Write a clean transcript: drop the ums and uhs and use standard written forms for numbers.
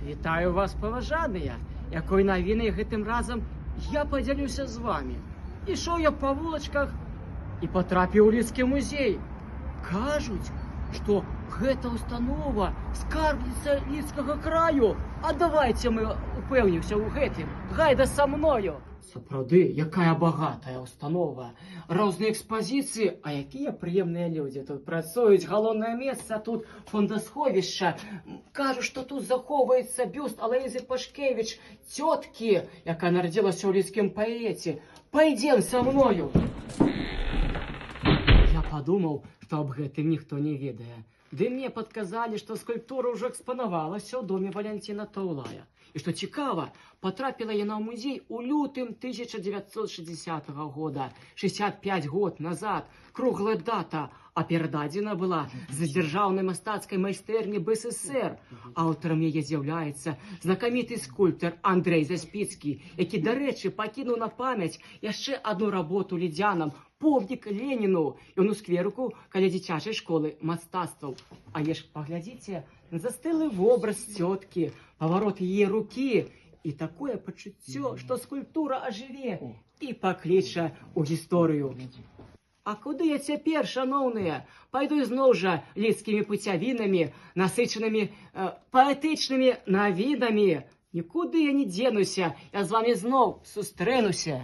Вітаю вас, паважаныя! Якой навінай гэтым разам я падзялюся з вамі. Ішоў я па вулачках і патрапіў у Лідскі музей. Кажуць, што гэта установа скарбніца Лідскага краю. А давайте мы упэўнімся ў гэтым. Гайда са мною! Сапраўды, якая багатая установа. Розныя экспазіцыі, а якія прыемныя людзі тут працуюць. Галоўнае месца тут фондасховішча. Кажу, што тут захоўваецца бюст Алаізы Пашкевіч, цёткі, якая нарадзілася ў лідскім паэце. Пайдзем са мною. Я падумаў, што аб гэтым ніхто не ведае. Ды мне падказалі, што скульптура ўжо экспанавалася ў доме Валянціна Таўлая. І што цікава, потрапіла яна ў музей у лютым 1960 года, 65 год назад, круглая дата, а перададзена была з дзяржаўнай мастацкай майстэрні БССР. Аўтарам яе з'яўляецца знакаміты скульптар Андрэй Заспіцкі, які, дарэчы, пакінуў на памяць яшчэ адну работу лідзянам, помнік Леніну, ён у скверыку каля дзіцячай школы мастацтваў. Але ж паглядзіце на застылы вобраз цёткі, паварот яе рукі і такое пачуццё, што скульптура ажыве і пакліча ў гісторыю. А куды я цяпер, шаноўныя? Пайду зноў жа лідскімі пуцявінамі, насычанымі паэтычнымі навінамі. Нікуды я не дзенуся, я з вамі зноў сустрэнуся.